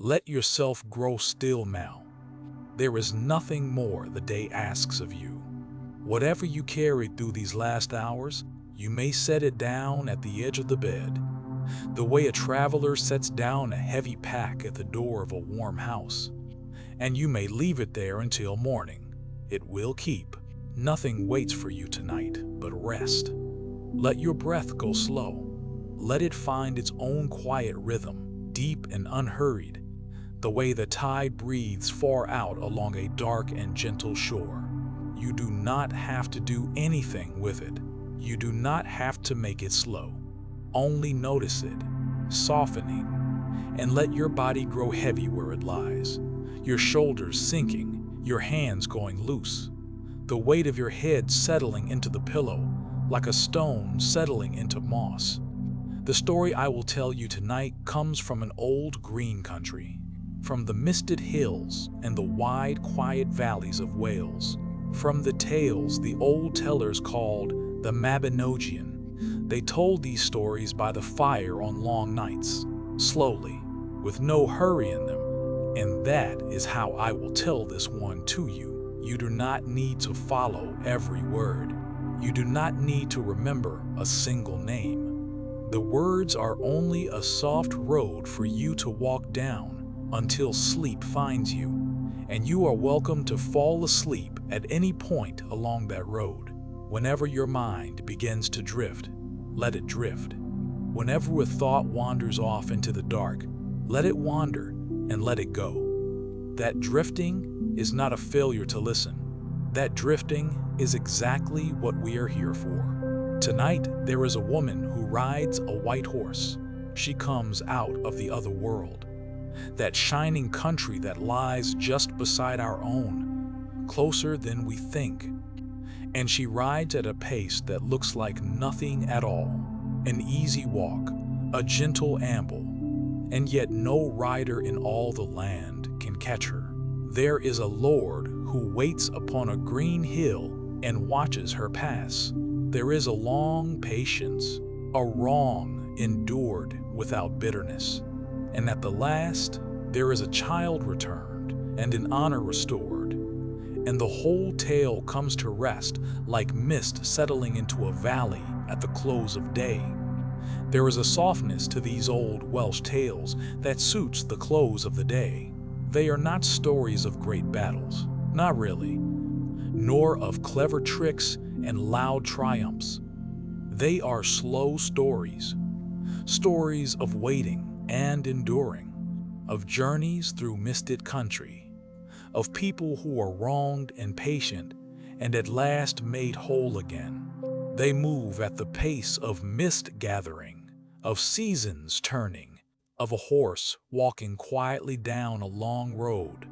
Let yourself grow still now. There is nothing more the day asks of you. Whatever you carried through these last hours, you may set it down at the edge of the bed, the way a traveler sets down a heavy pack at the door of a warm house. And you may leave it there until morning. It will keep. Nothing waits for you tonight but rest. Let your breath go slow. Let it find its own quiet rhythm, deep and unhurried, the way the tide breathes far out along a dark and gentle shore. You do not have to do anything with it. You do not have to make it slow. Only notice it, softening, and let your body grow heavy where it lies, your shoulders sinking, your hands going loose, the weight of your head settling into the pillow like a stone settling into moss. The story I will tell you tonight comes from an old green country, from the misted hills and the wide, quiet valleys of Wales, from the tales the old tellers called the Mabinogion. They told these stories by the fire on long nights, slowly, with no hurry in them, and that is how I will tell this one to you. You do not need to follow every word. You do not need to remember a single name. The words are only a soft road for you to walk down until sleep finds you, and you are welcome to fall asleep at any point along that road. Whenever your mind begins to drift, let it drift. Whenever a thought wanders off into the dark, let it wander and let it go. That drifting is not a failure to listen. That drifting is exactly what we are here for. Tonight, there is a woman who rides a white horse. She comes out of the other world, that shining country that lies just beside our own, closer than we think. And she rides at a pace that looks like nothing at all, an easy walk, a gentle amble, and yet no rider in all the land can catch her. There is a lord who waits upon a green hill and watches her pass. There is a long patience, a wrong endured without bitterness. And at the last, there is a child returned and an honor restored. And the whole tale comes to rest like mist settling into a valley at the close of day. There is a softness to these old Welsh tales that suits the close of the day. They are not stories of great battles, not really, nor of clever tricks and loud triumphs. They are slow stories, stories of waiting and enduring, of journeys through misted country, of people who are wronged and patient and at last made whole again. They move at the pace of mist gathering, of seasons turning, of a horse walking quietly down a long road.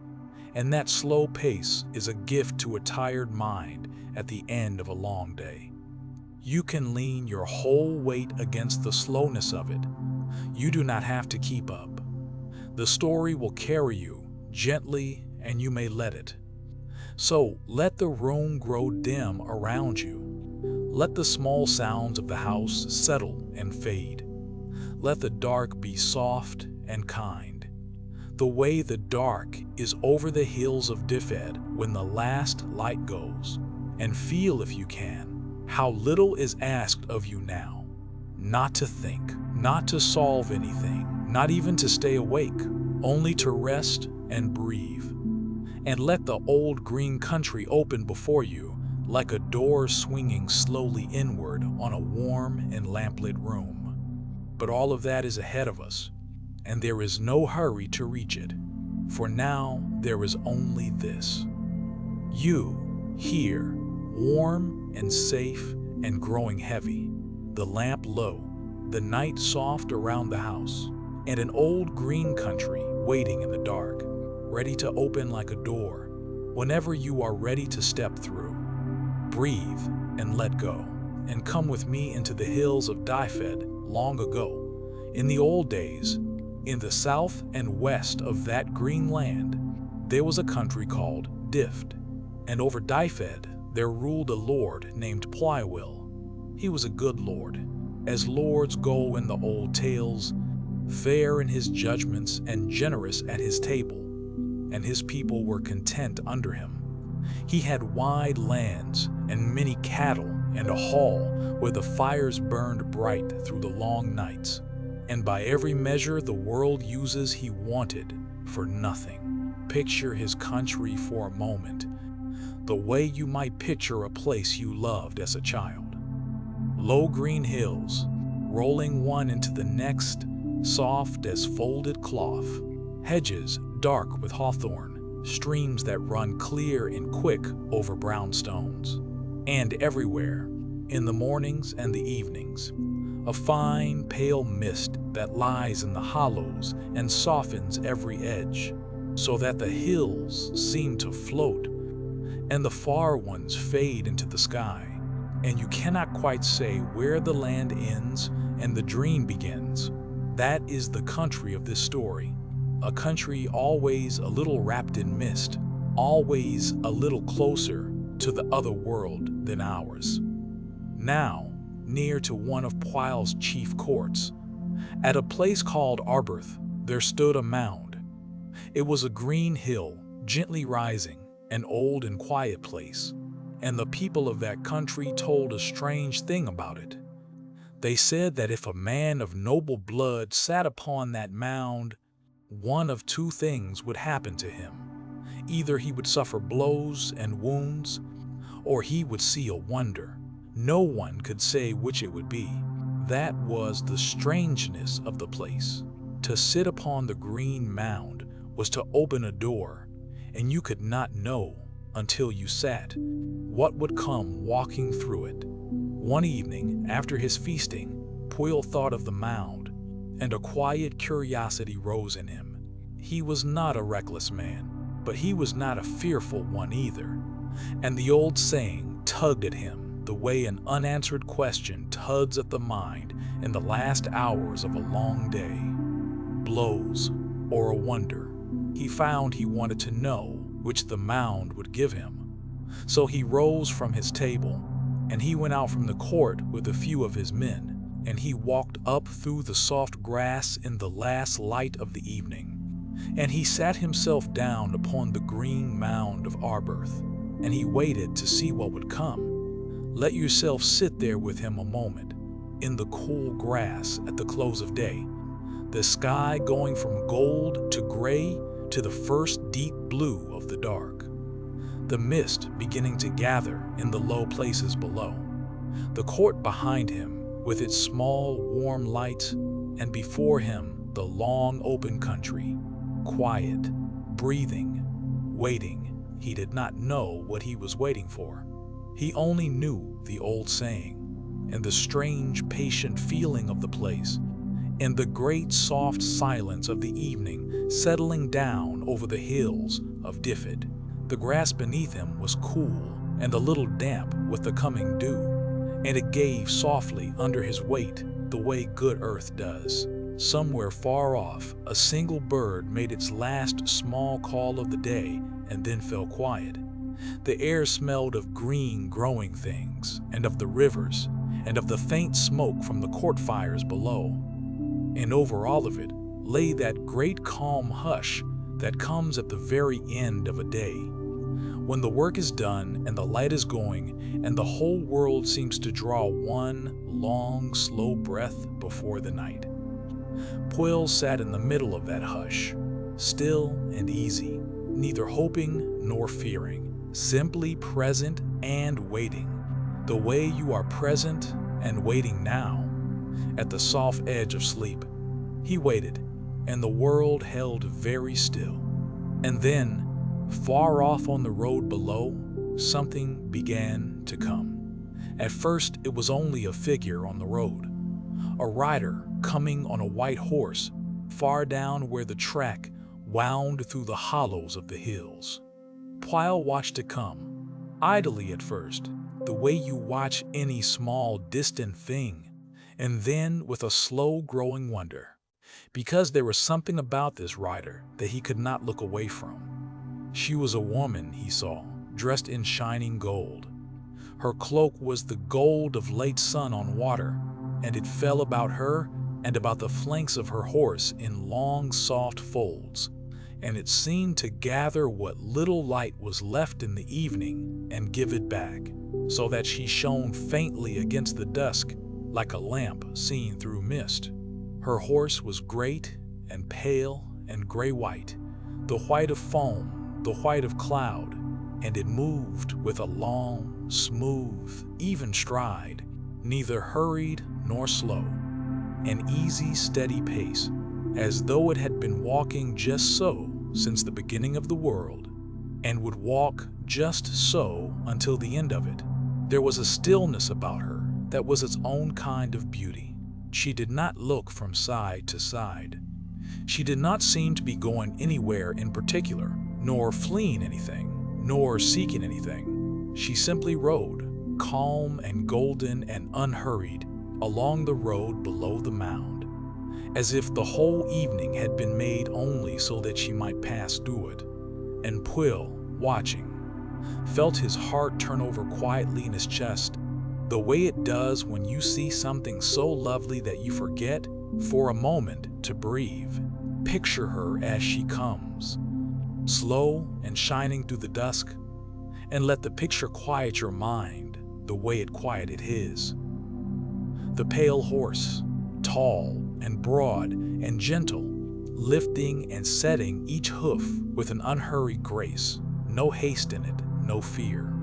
And that slow pace is a gift to a tired mind at the end of a long day. You can lean your whole weight against the slowness of it. You do not have to keep up. The story will carry you gently, and you may let it. So let the room grow dim around you. Let the small sounds of the house settle and fade. Let the dark be soft and kind, the way the dark is over the hills of Dyfed when the last light goes. And feel, if you can, how little is asked of you now. Not to think, not to solve anything, not even to stay awake, only to rest and breathe. And let the old green country open before you like a door swinging slowly inward on a warm and lamplit room. But all of that is ahead of us, and there is no hurry to reach it. For now, there is only this. You, here, warm and safe and growing heavy, the lamp low, the night soft around the house, and an old green country waiting in the dark, ready to open like a door, whenever you are ready to step through. Breathe and let go, and come with me into the hills of Dyfed long ago. In the old days, in the south and west of that green land, there was a country called Dyfed, and over Dyfed there ruled a lord named Pwyll. He was a good lord, as lords go in the old tales, fair in his judgments and generous at his table, and his people were content under him. He had wide lands and many cattle and a hall where the fires burned bright through the long nights, and by every measure the world uses he wanted for nothing. Picture his country for a moment, the way you might picture a place you loved as a child. Low green hills, rolling one into the next, soft as folded cloth, hedges dark with hawthorn, streams that run clear and quick over brown stones. And everywhere, in the mornings and the evenings, a fine, pale mist that lies in the hollows and softens every edge, so that the hills seem to float, and the far ones fade into the sky, and you cannot quite say where the land ends and the dream begins. That is the country of this story, a country always a little wrapped in mist, always a little closer to the other world than ours. Now, near to one of Pwyll's chief courts, at a place called Arberth, there stood a mound. It was a green hill, gently rising, an old and quiet place, and the people of that country told a strange thing about it. They said that if a man of noble blood sat upon that mound, one of two things would happen to him. Either he would suffer blows and wounds, or he would see a wonder. No one could say which it would be. That was the strangeness of the place. To sit upon the green mound was to open a door, and you could not know, until you sat, what would come walking through it. One evening, after his feasting, Pwyll thought of the mound, and a quiet curiosity rose in him. He was not a reckless man, but he was not a fearful one either, and the old saying tugged at him the way an unanswered question tugs at the mind in the last hours of a long day. Blows, or a wonder. He found he wanted to know which the mound would give him. So he rose from his table, and he went out from the court with a few of his men, and he walked up through the soft grass in the last light of the evening. And he sat himself down upon the green mound of Arberth, and he waited to see what would come. Let yourself sit there with him a moment, in the cool grass at the close of day, the sky going from gold to gray to the first deep blue of the dark, the mist beginning to gather in the low places below, the court behind him with its small warm lights, and before him the long open country, quiet, breathing, waiting. He did not know what he was waiting for. He only knew the old saying, and the strange patient feeling of the place, and the great soft silence of the evening settling down over the hills of Dyfed. The grass beneath him was cool and a little damp with the coming dew, and it gave softly under his weight the way good earth does. Somewhere far off, a single bird made its last small call of the day and then fell quiet. The air smelled of green growing things, and of the rivers, and of the faint smoke from the court fires below. And over all of it lay that great calm hush that comes at the very end of a day, when the work is done and the light is going and the whole world seems to draw one long, slow breath before the night. Pwyll sat in the middle of that hush, still and easy, neither hoping nor fearing, simply present and waiting, the way you are present and waiting now, at the soft edge of sleep. He waited, and the world held very still. And then, far off on the road below, something began to come. At first, it was only a figure on the road, a rider coming on a white horse, far down where the track wound through the hollows of the hills. Pwyll watched it come, idly at first, the way you watch any small, distant thing, and then with a slow-growing wonder, because there was something about this rider that he could not look away from. She was a woman, he saw, dressed in shining gold. Her cloak was the gold of late sun on water, and it fell about her and about the flanks of her horse in long, soft folds, and it seemed to gather what little light was left in the evening and give it back, so that she shone faintly against the dusk like a lamp seen through mist. Her horse was great and pale and gray-white, the white of foam, the white of cloud, and it moved with a long, smooth, even stride, neither hurried nor slow, an easy, steady pace, as though it had been walking just so since the beginning of the world, and would walk just so until the end of it. There was a stillness about her that was its own kind of beauty. She did not look from side to side. She did not seem to be going anywhere in particular, nor fleeing anything, nor seeking anything. She simply rode, calm and golden and unhurried, along the road below the mound, as if the whole evening had been made only so that she might pass through it. And Pwyll, watching, felt his heart turn over quietly in his chest, the way it does when you see something so lovely that you forget, for a moment, to breathe. Picture her as she comes, slow and shining through the dusk, and let the picture quiet your mind the way it quieted his. The pale horse, tall and broad and gentle, lifting and setting each hoof with an unhurried grace, no haste in it, no fear,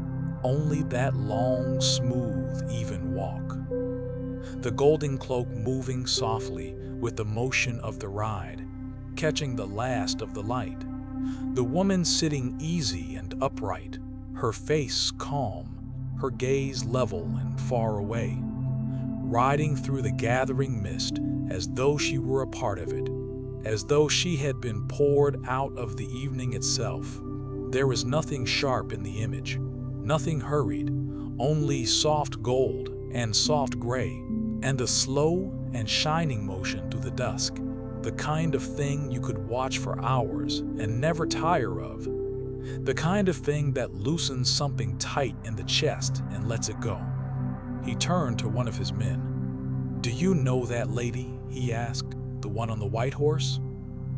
only that long, smooth, even walk. The golden cloak moving softly with the motion of the ride, catching the last of the light. The woman sitting easy and upright, her face calm, her gaze level and far away, riding through the gathering mist as though she were a part of it, as though she had been poured out of the evening itself. There was nothing sharp in the image, nothing hurried, only soft gold and soft gray, and a slow and shining motion through the dusk, the kind of thing you could watch for hours and never tire of, the kind of thing that loosens something tight in the chest and lets it go. He turned to one of his men. "Do you know that lady?" he asked, "the one on the white horse?"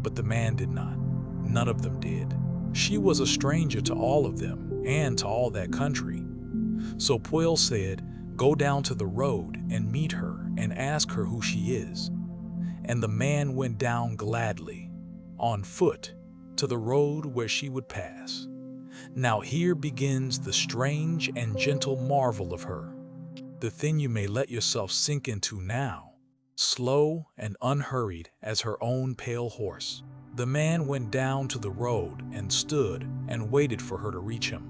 But the man did not. None of them did. She was a stranger to all of them and to all that country. So Pwyll said, "Go down to the road and meet her and ask her who she is." And the man went down gladly, on foot, to the road where she would pass. Now here begins the strange and gentle marvel of her, the thing you may let yourself sink into now, slow and unhurried as her own pale horse. The man went down to the road and stood and waited for her to reach him.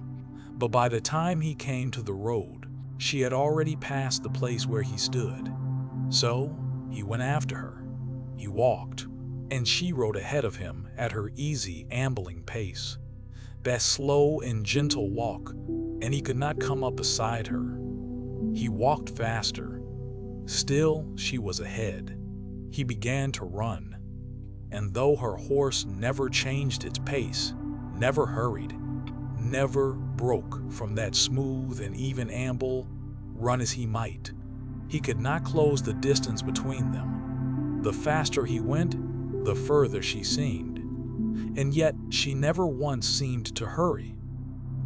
But by the time he came to the road, she had already passed the place where he stood. So he went after her. He walked, and she rode ahead of him at her easy, ambling pace, that slow and gentle walk, and he could not come up beside her. He walked faster. Still, she was ahead. He began to run, and though her horse never changed its pace, never hurried, never broke from that smooth and even amble, run as he might, he could not close the distance between them. The faster he went, the further she seemed, and yet she never once seemed to hurry.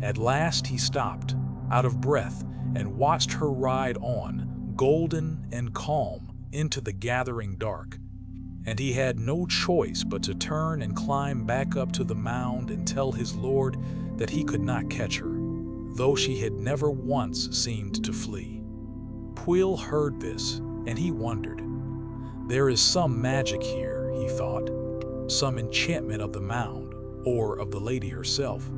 At last he stopped, out of breath, and watched her ride on, golden and calm, into the gathering dark, and he had no choice but to turn and climb back up to the mound and tell his lord that he could not catch her, though she had never once seemed to flee. Pwyll heard this, and he wondered. There is some magic here, he thought, some enchantment of the mound, or of the lady herself.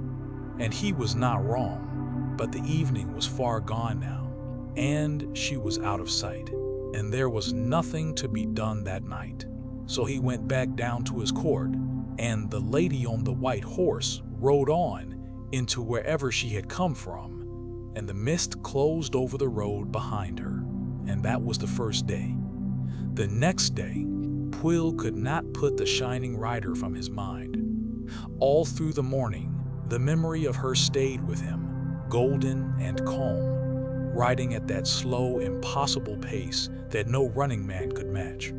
And he was not wrong, but the evening was far gone now, and she was out of sight, and there was nothing to be done that night. So he went back down to his court, and the lady on the white horse rode on into wherever she had come from, and the mist closed over the road behind her, and that was the first day. The next day, Pwyll could not put the shining rider from his mind. All through the morning, the memory of her stayed with him, golden and calm, riding at that slow, impossible pace that no running man could match.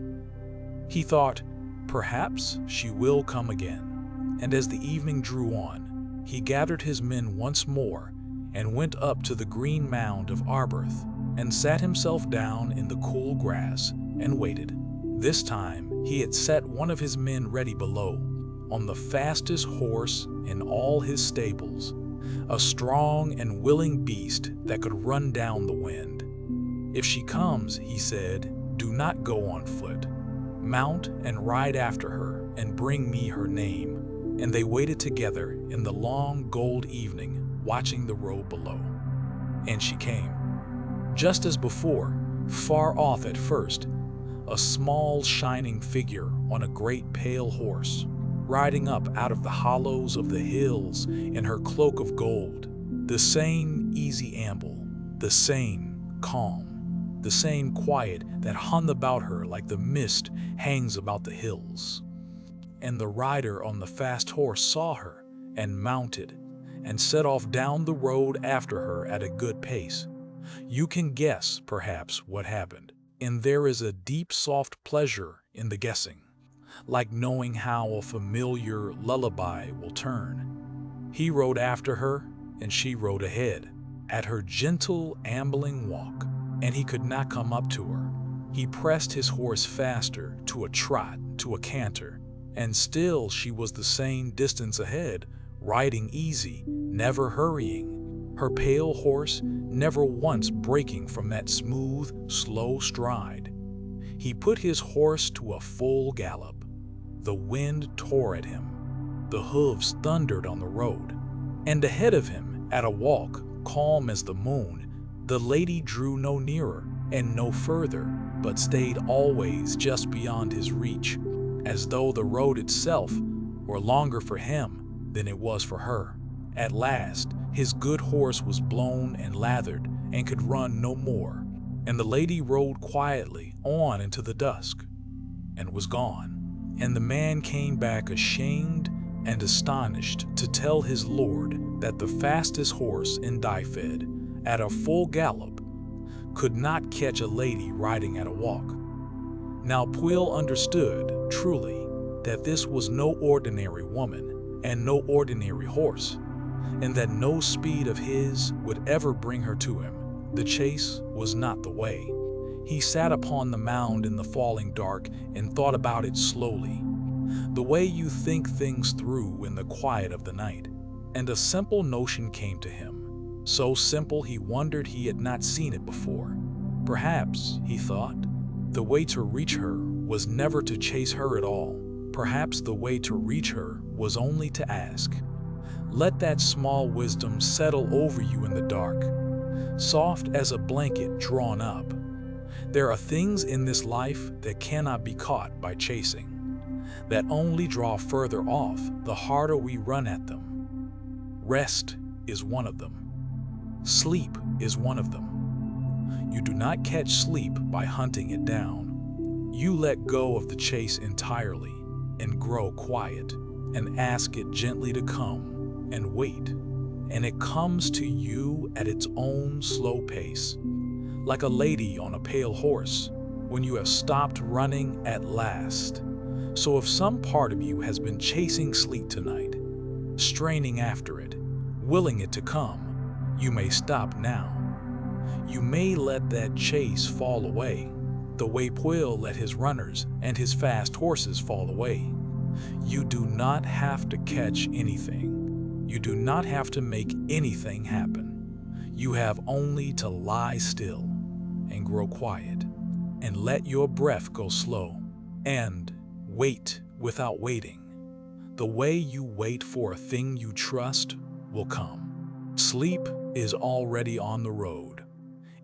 He thought, perhaps she will come again. And as the evening drew on, he gathered his men once more and went up to the green mound of Arberth and sat himself down in the cool grass and waited. This time he had set one of his men ready below, on the fastest horse in all his stables, a strong and willing beast that could run down the wind. If she comes, he said, do not go on foot. Mount and ride after her and bring me her name. And they waited together in the long gold evening, watching the road below. And she came. Just as before, far off at first, a small shining figure on a great pale horse, riding up out of the hollows of the hills in her cloak of gold. The same easy amble, the same calm, the same quiet that hung about her like the mist hangs about the hills. And the rider on the fast horse saw her and mounted and set off down the road after her at a good pace. You can guess, perhaps, what happened. And there is a deep, soft pleasure in the guessing, like knowing how a familiar lullaby will turn. He rode after her, and she rode ahead, at her gentle, ambling walk, and he could not come up to her. He pressed his horse faster, to a trot, to a canter, and still she was the same distance ahead, riding easy, never hurrying, her pale horse never once breaking from that smooth, slow stride. He put his horse to a full gallop. The wind tore at him. The hooves thundered on the road. And ahead of him, at a walk, calm as the moon, the lady drew no nearer and no further, but stayed always just beyond his reach, as though the road itself were longer for him than it was for her. At last, his good horse was blown and lathered and could run no more, and the lady rode quietly on into the dusk and was gone. And the man came back ashamed and astonished to tell his lord that the fastest horse in Dyfed, at a full gallop, could not catch a lady riding at a walk. Now Pwyll understood, truly, that this was no ordinary woman and no ordinary horse, and that no speed of his would ever bring her to him. The chase was not the way. He sat upon the mound in the falling dark and thought about it slowly, the way you think things through in the quiet of the night. And a simple notion came to him, so simple he wondered he had not seen it before. Perhaps, he thought, the way to reach her was never to chase her at all. Perhaps the way to reach her was only to ask. Let that small wisdom settle over you in the dark, soft as a blanket drawn up. There are things in this life that cannot be caught by chasing, that only draw further off the harder we run at them. Rest is one of them. Sleep is one of them. You do not catch sleep by hunting it down. You let go of the chase entirely and grow quiet and ask it gently to come. And wait, and it comes to you at its own slow pace, like a lady on a pale horse, when you have stopped running at last. So if some part of you has been chasing sleep tonight, straining after it, willing it to come, you may stop now. You may let that chase fall away, the way Pwyll let his runners and his fast horses fall away. You do not have to catch anything. You do not have to make anything happen. You have only to lie still and grow quiet and let your breath go slow and wait without waiting. The way you wait for a thing you trust will come. Sleep is already on the road.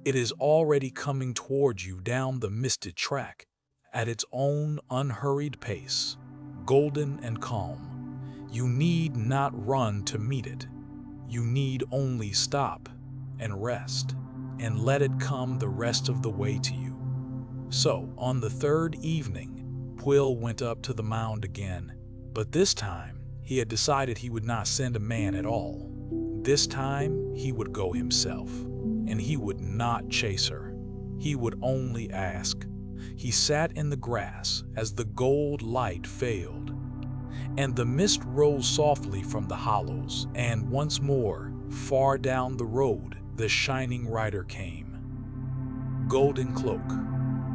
It is already coming toward you down the misted track at its own unhurried pace, golden and calm. You need not run to meet it. You need only stop and rest and let it come the rest of the way to you. So, on the third evening, Pwyll went up to the mound again, but this time he had decided he would not send a man at all. This time he would go himself, and he would not chase her. He would only ask, He sat in the grass as the gold light failed, and the mist rose softly from the hollows, and once more, far down the road, the shining rider came. Golden cloak,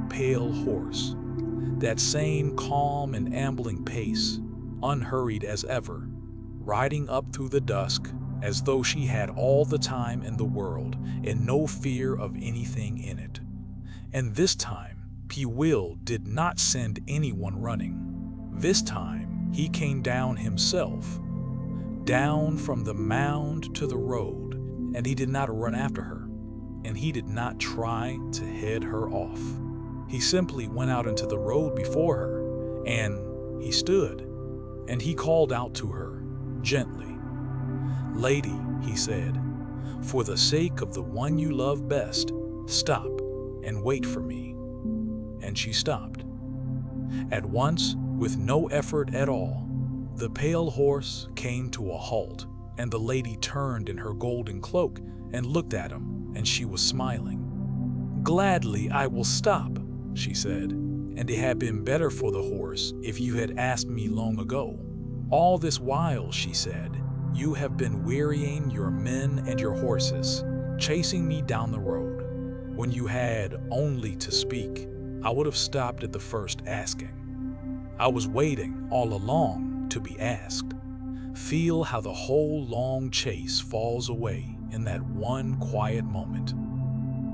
pale horse, that same calm and ambling pace, unhurried as ever, riding up through the dusk as though she had all the time in the world and no fear of anything in it. And this time, Pwyll did not send anyone running. This time, he came down himself, down from the mound to the road, and he did not run after her, and he did not try to head her off. He simply went out into the road before her, and he stood, and he called out to her, gently. "Lady," he said, "for the sake of the one you love best, stop and wait for me." And she stopped. At once, with no effort at all, the pale horse came to a halt, and the lady turned in her golden cloak and looked at him, and she was smiling. "Gladly I will stop," she said, "and it had been better for the horse if you had asked me long ago. All this while," she said, "you have been wearying your men and your horses, chasing me down the road. When you had only to speak, I would have stopped at the first asking. I was waiting all along to be asked. Feel how the whole long chase falls away in that one quiet moment.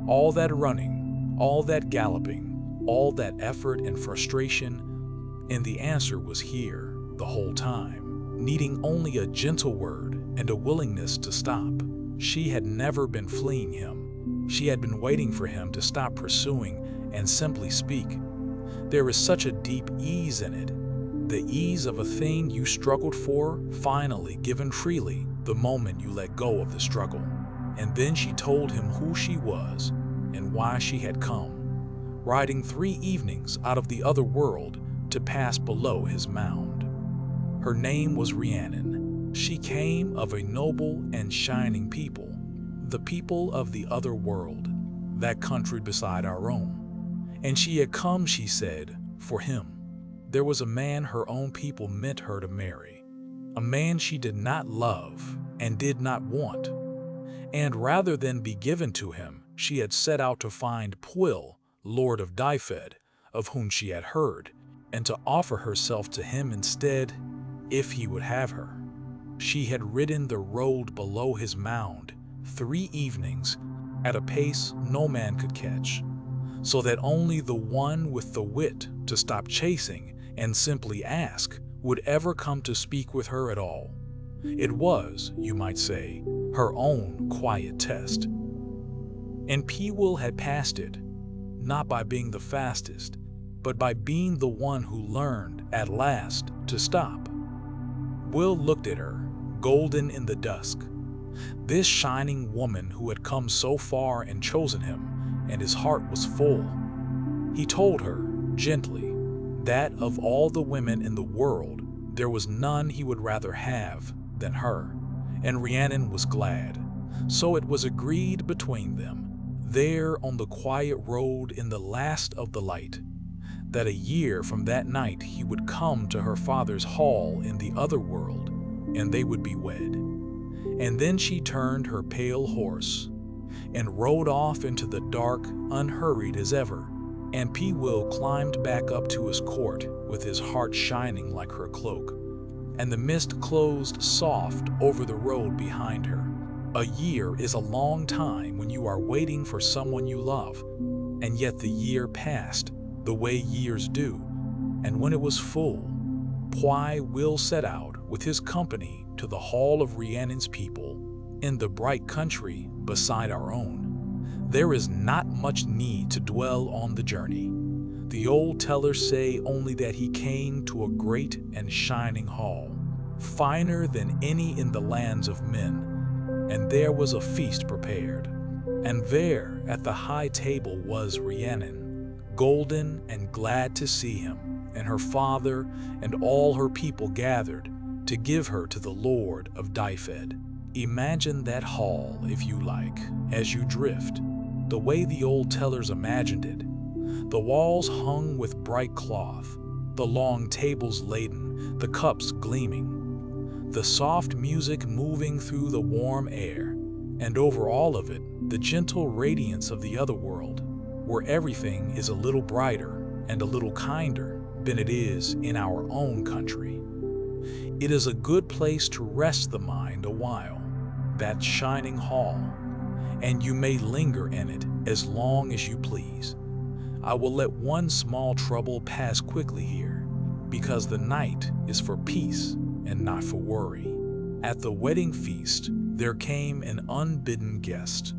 All that running, all that galloping, all that effort and frustration, and the answer was here the whole time, needing only a gentle word and a willingness to stop. She had never been fleeing him. She had been waiting for him to stop pursuing and simply speak. There is such a deep ease in it, the ease of a thing you struggled for finally given freely the moment you let go of the struggle. And then she told him who she was and why she had come, riding 3 evenings out of the other world to pass below his mound. Her name was Rhiannon. She came of a noble and shining people, the people of the other world, that country beside our own. And she had come, she said, for him. There was a man her own people meant her to marry, a man she did not love and did not want. And rather than be given to him, she had set out to find Pwyll, Lord of Dyfed, of whom she had heard, and to offer herself to him instead, if he would have her. She had ridden the road below his mound 3 evenings at a pace no man could catch, so that only the one with the wit to stop chasing and simply ask would ever come to speak with her at all. It was, you might say, her own quiet test. And Pwyll had passed it, not by being the fastest, but by being the one who learned, at last, to stop. Will looked at her, golden in the dusk. This shining woman who had come so far and chosen him, and his heart was full. He told her, gently, that of all the women in the world, there was none he would rather have than her, and Rhiannon was glad. So it was agreed between them, there on the quiet road in the last of the light, that a year from that night he would come to her father's hall in the other world, and they would be wed. And then she turned her pale horse and rode off into the dark, unhurried as ever, and Pwyll climbed back up to his court with his heart shining like her cloak, and the mist closed soft over the road behind her. A year is a long time when you are waiting for someone you love, and yet the year passed the way years do, and when it was full, Pwyll set out with his company to the hall of Rhiannon's people in the bright country beside our own. There is not much need to dwell on the journey. The old tellers say only that he came to a great and shining hall, finer than any in the lands of men, and there was a feast prepared. And there at the high table was Rhiannon, golden and glad to see him, and her father and all her people gathered to give her to the Lord of Dyfed. Imagine that hall, if you like, as you drift, the way the old tellers imagined it. The walls hung with bright cloth, the long tables laden, the cups gleaming, the soft music moving through the warm air, and over all of it, the gentle radiance of the otherworld, where everything is a little brighter and a little kinder than it is in our own country. It is a good place to rest the mind a while, that shining hall, and you may linger in it as long as you please. I will let one small trouble pass quickly here, because the night is for peace and not for worry. At the wedding feast, there came an unbidden guest,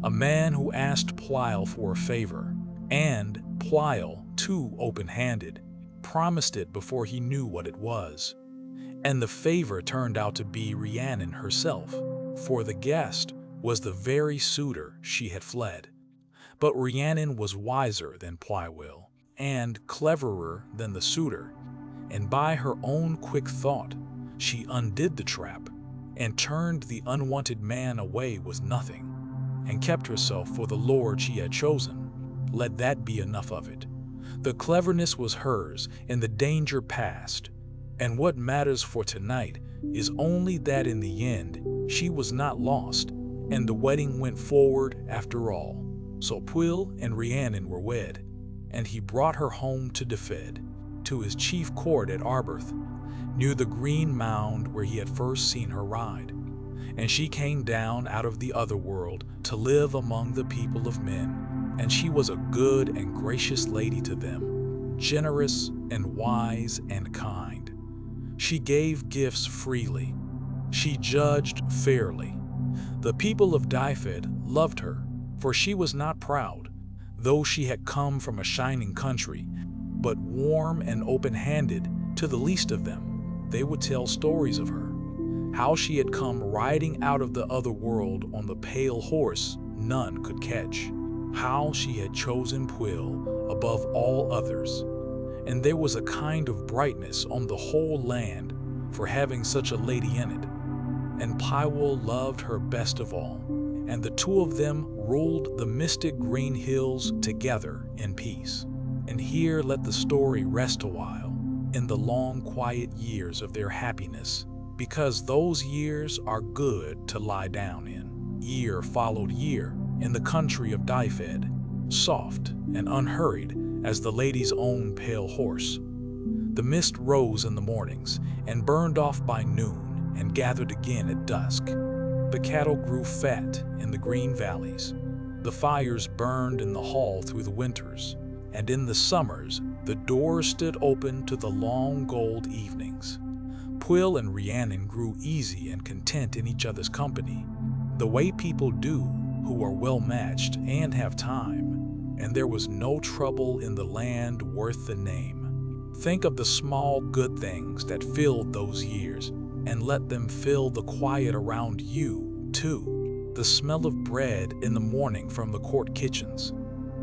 a man who asked Pwyll for a favor, and Pwyll, too open-handed, promised it before he knew what it was. And the favor turned out to be Rhiannon herself, for the guest was the very suitor she had fled. But Rhiannon was wiser than Pwyll, and cleverer than the suitor, and by her own quick thought, she undid the trap, and turned the unwanted man away with nothing, and kept herself for the lord she had chosen. Let that be enough of it. The cleverness was hers, and the danger past, and what matters for tonight is only that in the end she was not lost, and the wedding went forward after all. So Pwyll and Rhiannon were wed, and he brought her home to Dyfed, to his chief court at Arberth, near the green mound where he had first seen her ride. And she came down out of the otherworld to live among the people of men, and she was a good and gracious lady to them, generous and wise and kind. She gave gifts freely. She judged fairly. The people of Dyfed loved her, for she was not proud, though she had come from a shining country, but warm and open-handed to the least of them. They would tell stories of her, how she had come riding out of the other world on the pale horse none could catch, how she had chosen Pwyll above all others, and there was a kind of brightness on the whole land for having such a lady in it. And Pwyll loved her best of all, and the two of them ruled the mystic green hills together in peace. And here let the story rest a while, in the long quiet years of their happiness, because those years are good to lie down in. Year followed year in the country of Dyfed, soft and unhurried as the lady's own pale horse. The mist rose in the mornings and burned off by noon and gathered again at dusk. The cattle grew fat in the green valleys. The fires burned in the hall through the winters, and in the summers the doors stood open to the long gold evenings. Pwyll and Rhiannon grew easy and content in each other's company, the way people do who are well matched and have time, and there was no trouble in the land worth the name. Think of the small good things that filled those years, and let them fill the quiet around you, too. The smell of bread in the morning from the court kitchens,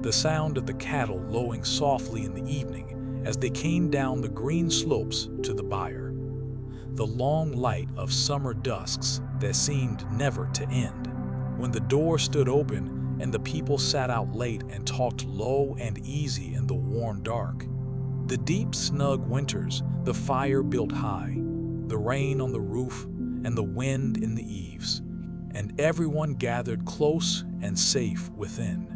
the sound of the cattle lowing softly in the evening as they came down the green slopes to the byre, the long light of summer dusks that seemed never to end, when the door stood open and the people sat out late and talked low and easy in the warm dark, the deep snug winters, the fire built high, the rain on the roof and the wind in the eaves, and everyone gathered close and safe within.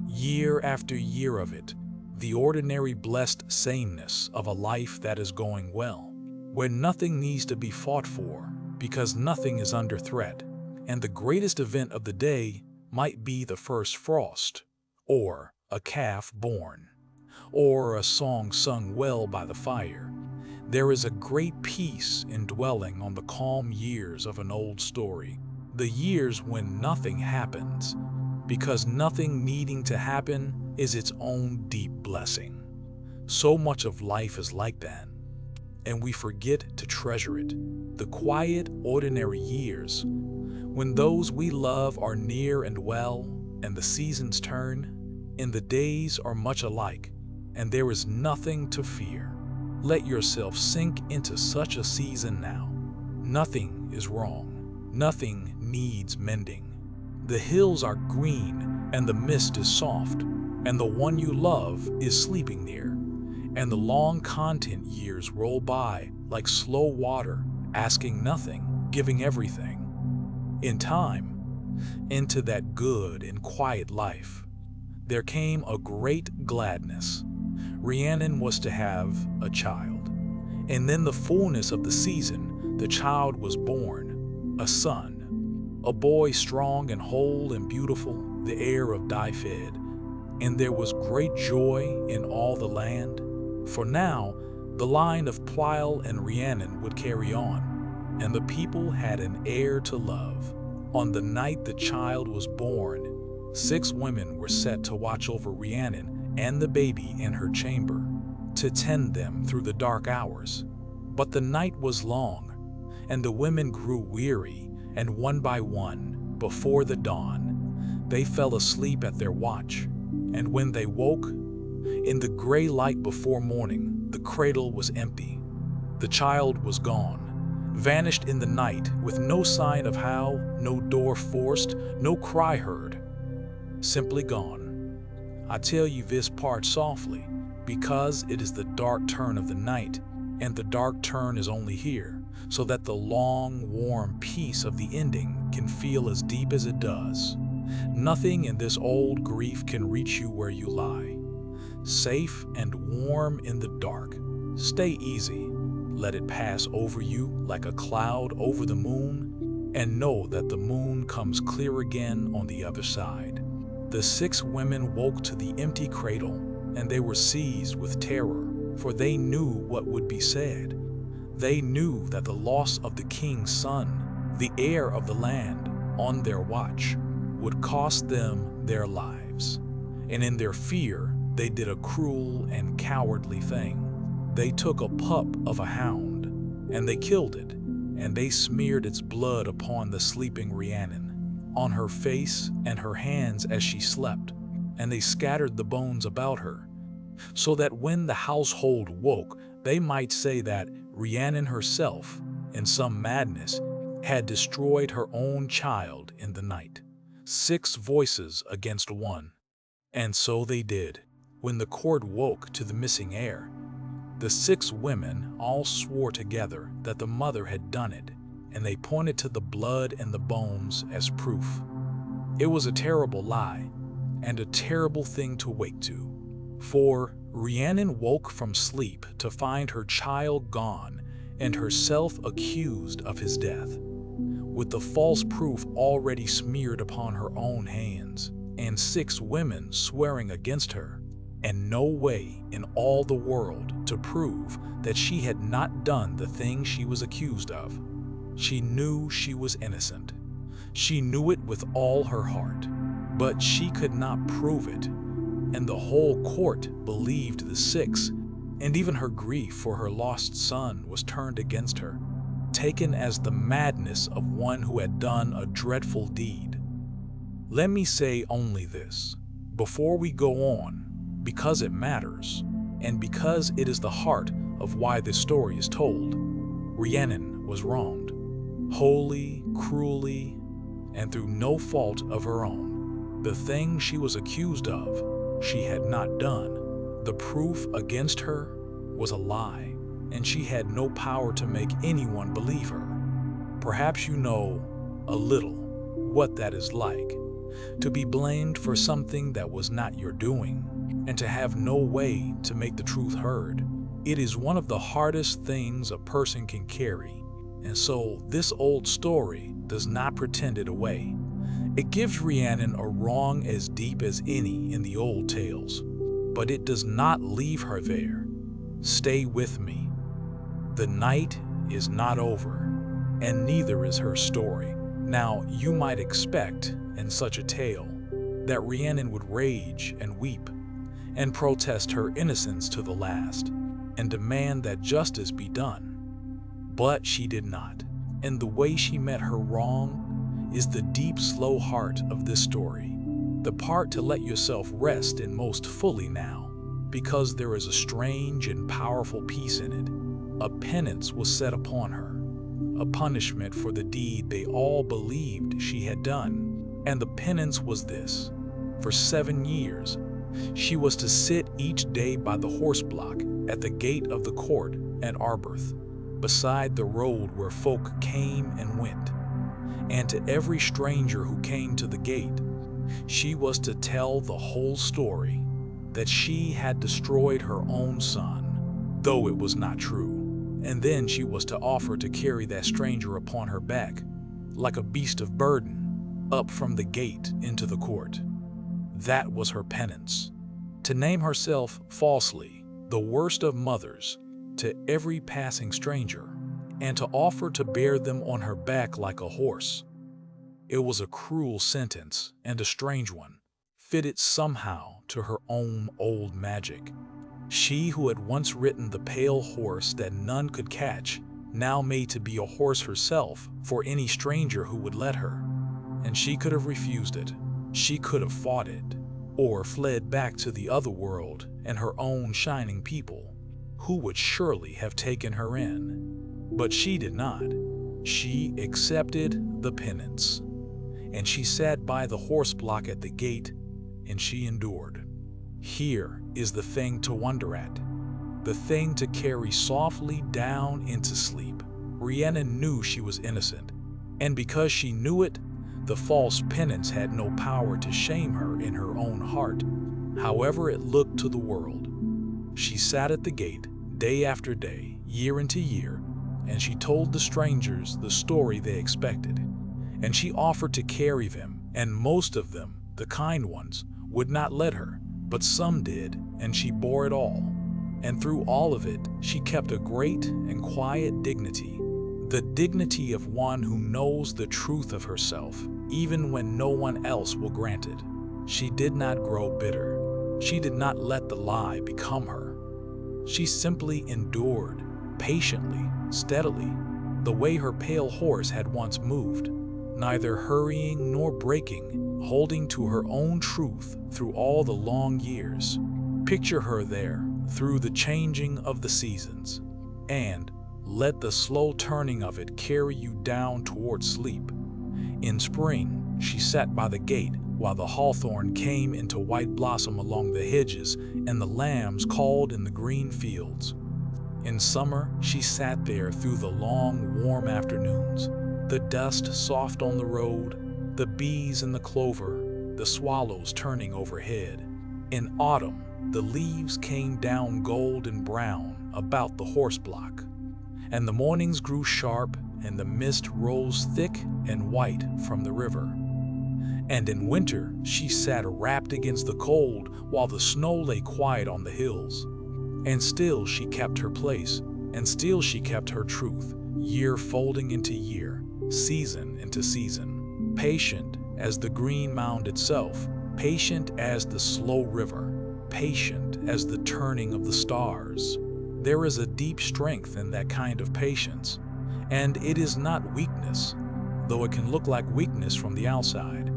Year after year of it, the ordinary blessed sameness of a life that is going well, where nothing needs to be fought for because nothing is under threat, and the greatest event of the day might be the first frost, or a calf born, or a song sung well by the fire. There is a great peace in dwelling on the calm years of an old story, the years when nothing happens, because nothing needing to happen is its own deep blessing. So much of life is like that, and we forget to treasure it. The quiet, ordinary years, when those we love are near and well, and the seasons turn, and the days are much alike, and there is nothing to fear. Let yourself sink into such a season now. Nothing is wrong. Nothing needs mending. The hills are green, and the mist is soft, and the one you love is sleeping near, and the long content years roll by like slow water, asking nothing, giving everything. In time, into that good and quiet life, there came a great gladness. Rhiannon was to have a child, and then the fullness of the season, the child was born, a son, a boy strong and whole and beautiful, the heir of Dyfed. And there was great joy in all the land, for now the line of Pwyll and Rhiannon would carry on, and the people had an heir to love. On the night the child was born, 6 women were set to watch over Rhiannon and the baby in her chamber, to tend them through the dark hours. But the night was long, and the women grew weary, and one by one, before the dawn, they fell asleep at their watch. And when they woke, in the gray light before morning, the cradle was empty. The child was gone, vanished in the night, with no sign of how, no door forced, no cry heard. Simply gone. I tell you this part softly, because it is the dark turn of the night, and the dark turn is only here, so that the long, warm peace of the ending can feel as deep as it does. Nothing in this old grief can reach you where you lie. Safe and warm in the dark, stay easy. Let it pass over you like a cloud over the moon, and know that the moon comes clear again on the other side. The 6 women woke to the empty cradle, and they were seized with terror, for they knew what would be said. They knew that the loss of the king's son, the heir of the land, on their watch, would cost them their lives. And in their fear, they did a cruel and cowardly thing. They took a pup of a hound, and they killed it, and they smeared its blood upon the sleeping Rhiannon, on her face and her hands as she slept, and they scattered the bones about her, so that when the household woke, they might say that Rhiannon herself, in some madness, had destroyed her own child in the night. 6 voices against 1. And so they did. When the court woke to the missing heir, the 6 women all swore together that the mother had done it, and they pointed to the blood and the bones as proof. It was a terrible lie, and a terrible thing to wake to. For Rhiannon woke from sleep to find her child gone and herself accused of his death, with the false proof already smeared upon her own hands, and 6 women swearing against her, and no way in all the world to prove that she had not done the thing she was accused of. She knew she was innocent. She knew it with all her heart, but she could not prove it, and the whole court believed the 6, and even her grief for her lost son was turned against her, taken as the madness of one who had done a dreadful deed. Let me say only this, before we go on, because it matters, and because it is the heart of why this story is told. Rhiannon was wronged, wholly, cruelly, and through no fault of her own. The thing she was accused of, she had not done. The proof against her was a lie, and she had no power to make anyone believe her. Perhaps you know a little what that is like, to be blamed for something that was not your doing, and to have no way to make the truth heard. It is one of the hardest things a person can carry, and so this old story does not pretend it away. It gives Rhiannon a wrong as deep as any in the old tales, but it does not leave her there. Stay with me. The night is not over, and neither is her story. Now, you might expect, in such a tale, that Rhiannon would rage and weep, and protest her innocence to the last, and demand that justice be done. But she did not, and the way she met her wrong is the deep, slow heart of this story, the part to let yourself rest in most fully now, because there is a strange and powerful peace in it. A penance was set upon her, a punishment for the deed they all believed she had done, and the penance was this: for 7 years, She was to sit each day by the horse block at the gate of the court at Arberth, beside the road where folk came and went. And to every stranger who came to the gate, she was to tell the whole story, that she had destroyed her own son, though it was not true. And then she was to offer to carry that stranger upon her back, like a beast of burden, up from the gate into the court. That was her penance. To name herself falsely the worst of mothers to every passing stranger, and to offer to bear them on her back like a horse. It was a cruel sentence and a strange one, fitted somehow to her own old magic. She who had once ridden the pale horse that none could catch, now made to be a horse herself for any stranger who would let her. And she could have refused it. She could have fought it, or fled back to the other world and her own shining people, who would surely have taken her in. But she did not. She accepted the penance. And she sat by the horse block at the gate, and she endured. Here is the thing to wonder at, the thing to carry softly down into sleep. Rhiannon knew she was innocent, and because she knew it, the false penance had no power to shame her in her own heart, however it looked to the world. She sat at the gate, day after day, year into year, and she told the strangers the story they expected. And she offered to carry them, and most of them, the kind ones, would not let her, but some did, and she bore it all. And through all of it, she kept a great and quiet dignity, the dignity of one who knows the truth of herself, even when no one else will grant it. She did not grow bitter. She did not let the lie become her. She simply endured, patiently, steadily, the way her pale horse had once moved, neither hurrying nor breaking, holding to her own truth through all the long years. Picture her there, through the changing of the seasons, and let the slow turning of it carry you down toward sleep. In spring, she sat by the gate while the hawthorn came into white blossom along the hedges and the lambs called in the green fields. In summer, she sat there through the long, warm afternoons, the dust soft on the road, the bees in the clover, the swallows turning overhead. In autumn, the leaves came down gold and brown about the horse block, and the mornings grew sharp and the mist rose thick and white from the river. And in winter, she sat wrapped against the cold while the snow lay quiet on the hills. And still she kept her place, and still she kept her truth, year folding into year, season into season, patient as the green mound itself, patient as the slow river, patient as the turning of the stars. There is a deep strength in that kind of patience, and it is not weakness, though it can look like weakness from the outside.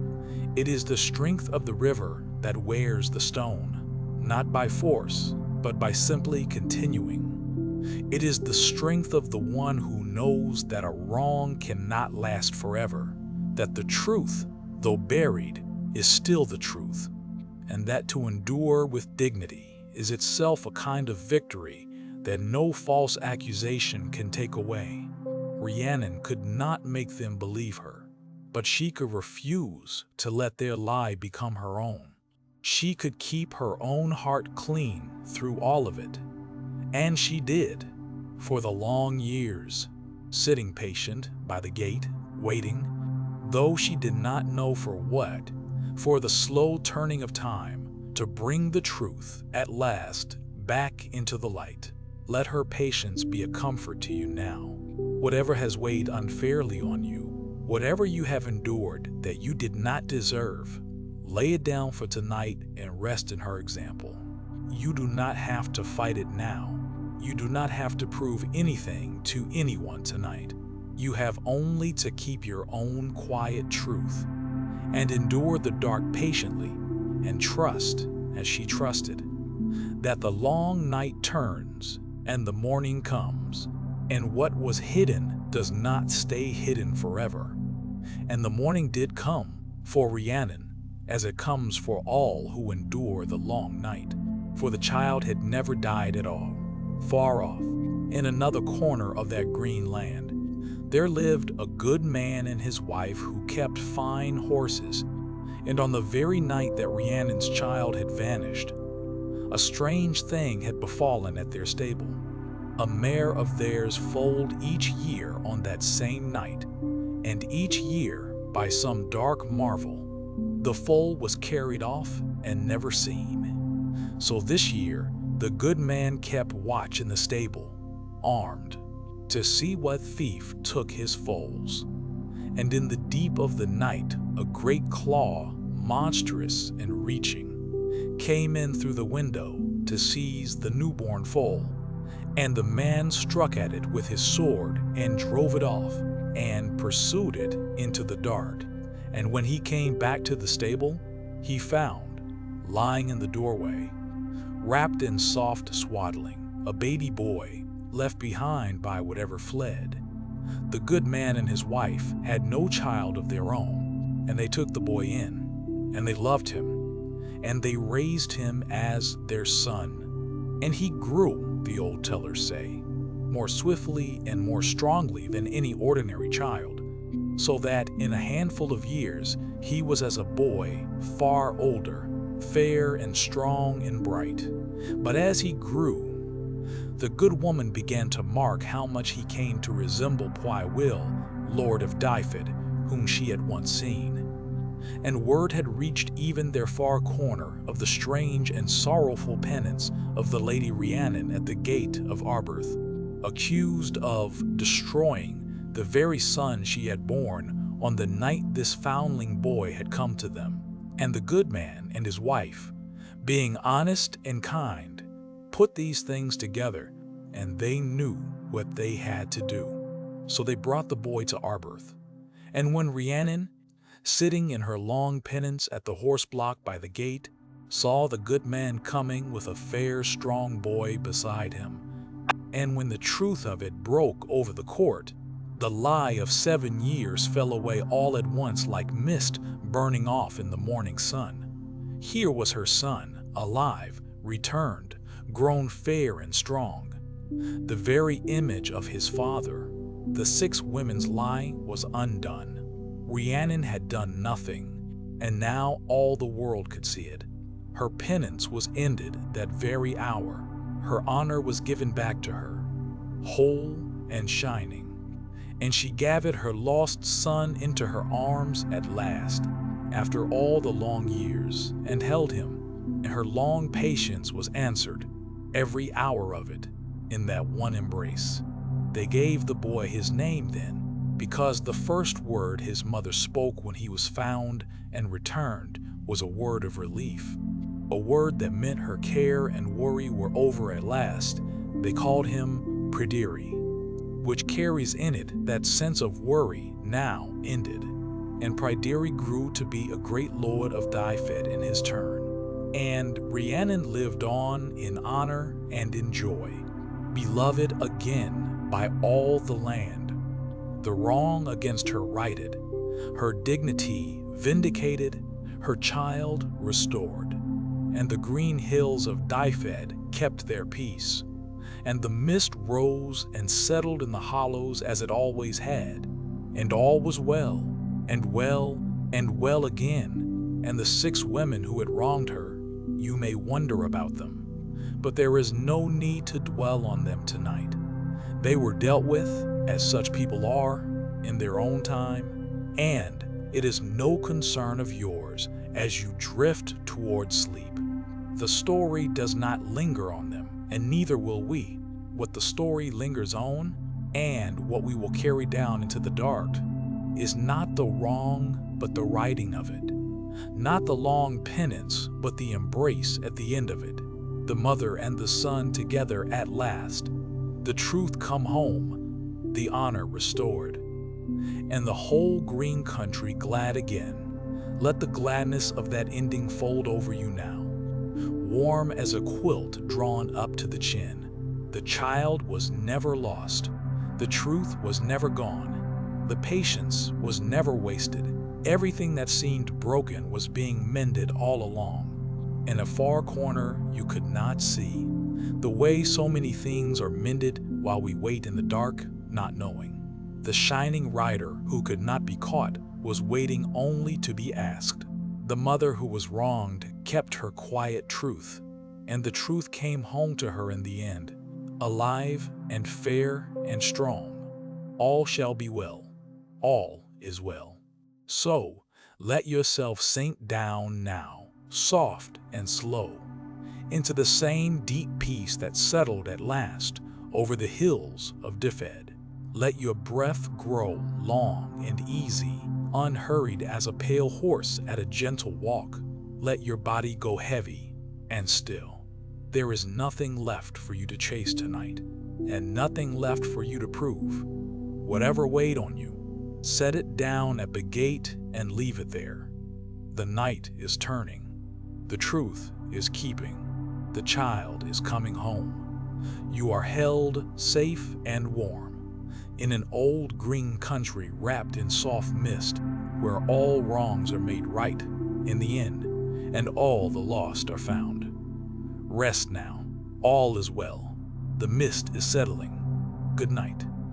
It is the strength of the river that wears the stone, not by force, but by simply continuing. It is the strength of the one who knows that a wrong cannot last forever, that the truth, though buried, is still the truth, and that to endure with dignity is itself a kind of victory that no false accusation can take away. Rhiannon could not make them believe her, but she could refuse to let their lie become her own. She could keep her own heart clean through all of it, and she did, for the long years, sitting patient by the gate, waiting, though she did not know for what, for the slow turning of time to bring the truth at last back into the light. Let her patience be a comfort to you now. Whatever has weighed unfairly on you, whatever you have endured that you did not deserve, lay it down for tonight and rest in her example. You do not have to fight it now. You do not have to prove anything to anyone tonight. You have only to keep your own quiet truth and endure the dark patiently and trust, as she trusted, that the long night turns and the morning comes, and what was hidden does not stay hidden forever. And the morning did come for Rhiannon, as it comes for all who endure the long night. For the child had never died at all. Far off, in another corner of that green land, there lived a good man and his wife who kept fine horses, and on the very night that Rhiannon's child had vanished, a strange thing had befallen at their stable. A mare of theirs foaled each year on that same night, and each year, by some dark marvel, the foal was carried off and never seen. So this year, the good man kept watch in the stable, armed, to see what thief took his foals. And in the deep of the night, a great claw, monstrous and reaching, came in through the window to seize the newborn foal. And the man struck at it with his sword and drove it off, and pursued it into the dark. And when he came back to the stable, he found, lying in the doorway, wrapped in soft swaddling, a baby boy left behind by whatever fled. The good man and his wife had no child of their own, and they took the boy in, and they loved him, and they raised him as their son. And he grew, the old tellers say, more swiftly and more strongly than any ordinary child, so that in a handful of years he was as a boy far older, fair and strong and bright. But as he grew, the good woman began to mark how much he came to resemble Pwyll, Lord of Dyfed, whom she had once seen. And word had reached even their far corner of the strange and sorrowful penance of the Lady Rhiannon at the gate of Arberth, accused of destroying the very son she had borne on the night this foundling boy had come to them. And the good man and his wife, being honest and kind, put these things together, and they knew what they had to do. So they brought the boy to Arberth. And when Rhiannon, sitting in her long penance at the horse block by the gate, saw the good man coming with a fair, strong boy beside him, and when the truth of it broke over the court, the lie of 7 years fell away all at once like mist burning off in the morning sun. Here was her son, alive, returned, grown fair and strong, the very image of his father. The 6 women's lie was undone. Rhiannon had done nothing, and now all the world could see it. Her penance was ended that very hour. Her honor was given back to her, whole and shining, and she gathered her lost son into her arms at last, after all the long years, and held him, and her long patience was answered, every hour of it, in that one embrace. They gave the boy his name then, because the first word his mother spoke when he was found and returned was a word of relief, a word that meant her care and worry were over at last. They called him Pryderi, which carries in it that sense of worry now ended. And Pryderi grew to be a great lord of Dyfed in his turn. And Rhiannon lived on in honor and in joy, beloved again by all the land, the wrong against her righted, her dignity vindicated, her child restored. And the green hills of Dyfed kept their peace, and the mist rose and settled in the hollows as it always had, and all was well, and well, and well again. And the 6 women who had wronged her, you may wonder about them, but there is no need to dwell on them tonight. They were dealt with, as such people are, in their own time, and it is no concern of yours as you drift toward sleep. The story does not linger on them, and neither will we. What the story lingers on, and what we will carry down into the dark, is not the wrong, but the righting of it. Not the long penance, but the embrace at the end of it. The mother and the son together at last. The truth come home, the honor restored. And the whole green country glad again. Let the gladness of that ending fold over you now, warm as a quilt drawn up to the chin. The child was never lost. The truth was never gone. The patience was never wasted. Everything that seemed broken was being mended all along. In a far corner you could not see, the way so many things are mended while we wait in the dark, not knowing. The shining rider who could not be caught was waiting only to be asked. The mother who was wronged kept her quiet truth, and the truth came home to her in the end, alive and fair and strong. All shall be well. All is well. So, let yourself sink down now, soft and slow, into the same deep peace that settled at last over the hills of Dyfed. Let your breath grow long and easy, unhurried as a pale horse at a gentle walk. Let your body go heavy and still. There is nothing left for you to chase tonight, and nothing left for you to prove. Whatever weighed on you, set it down at the gate and leave it there. The night is turning. The truth is keeping. The child is coming home. You are held safe and warm in an old green country wrapped in soft mist, where all wrongs are made right in the end, and all the lost are found. Rest now. All is well. The mist is settling. Good night.